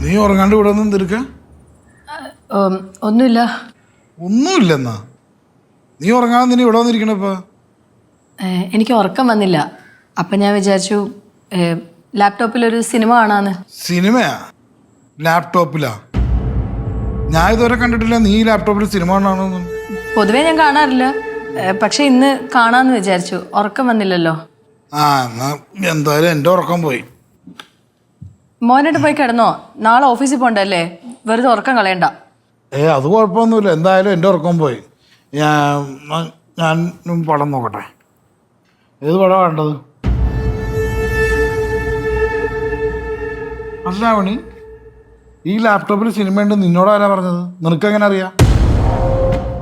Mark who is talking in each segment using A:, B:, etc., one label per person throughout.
A: നീ ഉറങ്ങാണ്ട് ഇവിടെ ഒന്നും തീർക്ക?
B: ഒന്നുമില്ല.
A: ഒന്നുമില്ലെന്നാ? നീ ഉറങ്ങാതെ നീ ഇവിടെ വന്നിരിക്കണപ്പാ?
B: എനിക്ക് ഉറക്കം വന്നില്ല. അപ്പം ഞാൻ വിചാരിച്ചു ലാപ്ടോപ്പിലൊരു സിനിമ കാണാന്ന്.
A: സിനിമയാ? ലാപ്ടോപ്പിലാ? ഞാൻ ഇതുവരെ കണ്ടിട്ടില്ല നീ ലാപ്ടോപ്പിൽ സിനിമ കാണാനൊന്നും.
B: പൊതുവേ ഞാൻ കാണാറില്ല, പക്ഷെ ഇന്ന് കാണാന്ന് വിചാരിച്ചു. ഉറക്കം വന്നില്ലല്ലോ.
A: എന്നാ എന്തായാലും എൻ്റെ ഉറക്കം പോയി.
B: മോനായിട്ട് പോയി കിടന്നോ? നാളെ ഓഫീസിൽ പോണ്ടല്ലേ, വെറുതെ ഉറക്കം കളയണ്ട.
A: അത് കുഴപ്പമൊന്നുമില്ല. എന്തായാലും എൻ്റെ ഉറക്കം പോയി. ഞാൻ പടം നോക്കട്ടെ. ഏത് പടമാണ് വേണ്ടത്? അല്ല മണി, ഈ ലാപ്ടോപ്പിൽ സിനിമയുണ്ട് നിന്നോടാരാ പറഞ്ഞത്? നിനക്കെങ്ങനെ അറിയാം?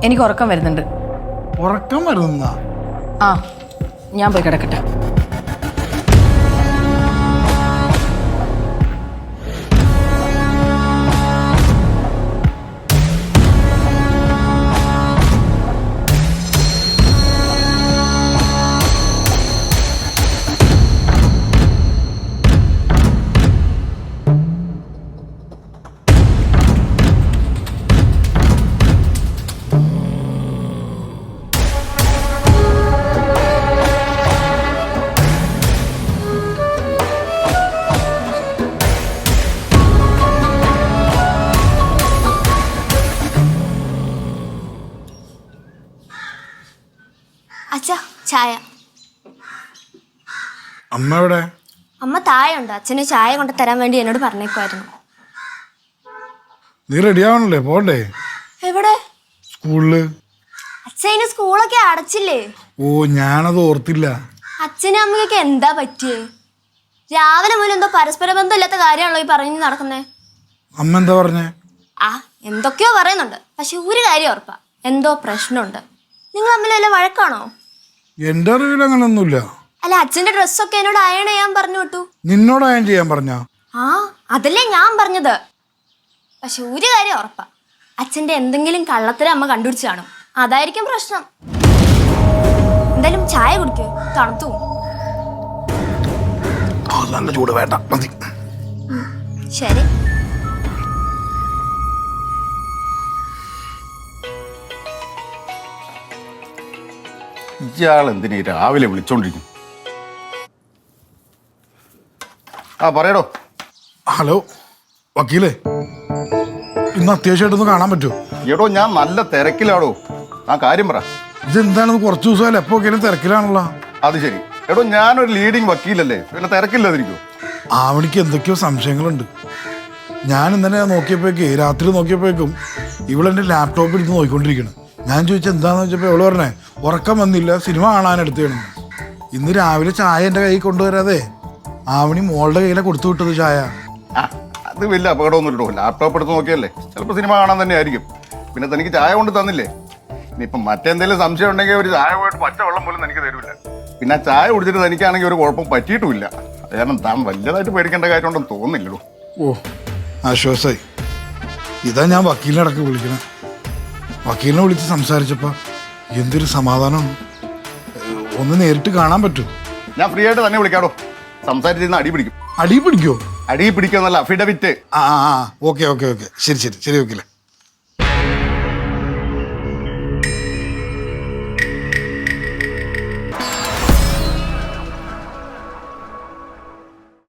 B: എനിക്ക് ഉറക്കം വരുന്നുണ്ട്.
A: ഉറക്കം വരുന്ന?
B: ഞാൻ പോയി കിടക്കട്ടെ.
C: അച്ഛാ, ചായ.
A: അമ്മ എവിടെ?
C: അമ്മ താഴെയുണ്ട്. അച്ഛന് ചായ കൊണ്ട് തരാൻ വേണ്ടി എന്നോട് പറഞ്ഞേക്കുമായിരുന്നു.
A: നീ റെഡി ആവണല്ലേ? പോണ്ടേ?
C: എവിടെ?
A: സ്കൂളില്.
C: അച്ഛന് സ്കൂളൊക്കെ അടച്ചില്ലേ?
A: ഞാനത് ഓർത്തില്ല.
C: അച്ഛനും അമ്മയൊക്കെ എന്താ പറ്റിയേ? രാവിലെ മുതൽ എന്തോ പരസ്പര ബന്ധമില്ലാത്ത കാര്യമാണല്ലോ ഈ പറഞ്ഞു നടക്കുന്നേ.
A: അമ്മ എന്താ പറഞ്ഞേ?
C: എന്തൊക്കെയോ പറയുന്നുണ്ട്, പക്ഷെ ഒരു കാര്യം ഉറപ്പാ, എന്തോ പ്രശ്നമുണ്ട്. നിങ്ങൾ തമ്മിൽ വഴക്കാണോ?
A: എന്റെ അറിവിൽ അങ്ങനൊന്നുമില്ല.
C: അല്ല, അച്ഛന്റെ ഡ്രസ്സൊക്കെ എന്നോട് അയൺ ചെയ്യാൻ പറഞ്ഞു വിട്ടു.
A: നിന്നോട് അയൺ ചെയ്യാൻ പറഞ്ഞ?
C: അതല്ലേ ഞാൻ പറഞ്ഞത്. പക്ഷെ ഒരു കാര്യം ഉറപ്പാ, അച്ഛന്റെ എന്തെങ്കിലും കള്ളത്തരം അമ്മ കണ്ടുപിടിച്ചു കാണും. അതായിരിക്കും പ്രശ്നം. എന്തായാലും ചായ കുടിക്കോ, തണുത്തു.
A: നല്ല ചൂട് വേണ്ട, മതി.
C: ശരി.
D: ഇയാൾ എന്തിനാ രാവിലെ വിളിച്ചോണ്ടിരിക്കും? പറയടോ.
A: ഹലോ വക്കീലേ, ഇന്ന് അത്യാവശ്യമായിട്ടൊന്ന് കാണാൻ പറ്റുമോ?
D: എടോ, ഞാൻ നല്ല തിരക്കിലാടോ. കാര്യം പറ.
A: ഇതെന്താണെന്ന് കുറച്ച് ദിവസമല്ല എപ്പോ തിരക്കിലാണല്ലോ.
D: അത് ശരി. എടോ, ഞാനൊരു ലീഡിങ് വക്കീലല്ലേ, പിന്നെ തിരക്കില്ലാതിരിക്കോ?
A: ആവണിക്ക് എന്തൊക്കെയോ സംശയങ്ങളുണ്ട്. ഞാൻ ഇന്നലെ രാത്രി നോക്കിയപ്പോഴേക്കും ഇവളെൻ്റെ ലാപ്ടോപ്പിൽ ഇരുന്ന് നോക്കിക്കൊണ്ടിരിക്കണം. ഞാൻ ചോദിച്ചാൽ എന്താണെന്ന് വെച്ചപ്പോൾ ഇവള് പറഞ്ഞേ ഉറക്കം വന്നില്ല, സിനിമ കാണാനെടുത്തേണ്. ഇന്ന് രാവിലെ ചായ എൻ്റെ കൈ കൊണ്ടുവരാതെ ആവണി മോളുടെ കയ്യിലെ കൊടുത്തു വിട്ടത് ചായ.
D: അത് വലിയ അപകടമൊന്നും ഇട്ടോ. ലാപ്ടോപ്പ് എടുത്ത് നോക്കിയല്ലേ, ചിലപ്പോൾ സിനിമ കാണാൻ തന്നെ ആയിരിക്കും. പിന്നെ തനിക്ക് ചായ കൊണ്ട് തന്നില്ലേ. ഇനിയിപ്പം മറ്റെന്തെങ്കിലും സംശയം ഉണ്ടെങ്കിൽ ഒരു ചായ പോയിട്ട് പച്ച വെള്ളം പോലും എനിക്ക് തരില്ല. പിന്നെ ആ ചായ കുടിച്ചിട്ട് തനിക്കാണെങ്കിൽ ഒരു കുഴപ്പം പറ്റിയിട്ടുമില്ല. അത് കാരണം താൻ വലിയതായിട്ട് പേടിക്കേണ്ട കാര്യമുണ്ടെന്ന് തോന്നുന്നില്ലല്ലോ.
A: ആശ്വാസമായി. ഇതാ ഞാൻ വക്കീലിനെ അടക്കം വിളിക്കണം. വക്കീലിനെ വിളിച്ച് സംസാരിച്ചപ്പോൾ എന്തൊരു സമാധാനമാണ്. ഒന്ന് നേരിട്ട് കാണാൻ പറ്റുമോ?
D: ഞാൻ ഫ്രീ ആയിട്ട് തന്നെ വിളിക്കാടോ. സംസാരിച്ചിരുന്ന അടി പിടിക്കും.
A: അടി പിടിക്കോ?
D: അടി പിടിക്കുമെന്നല്ല, അഫിഡവിറ്റ്.
A: ഓക്കെ ശരി വക്കീലെ.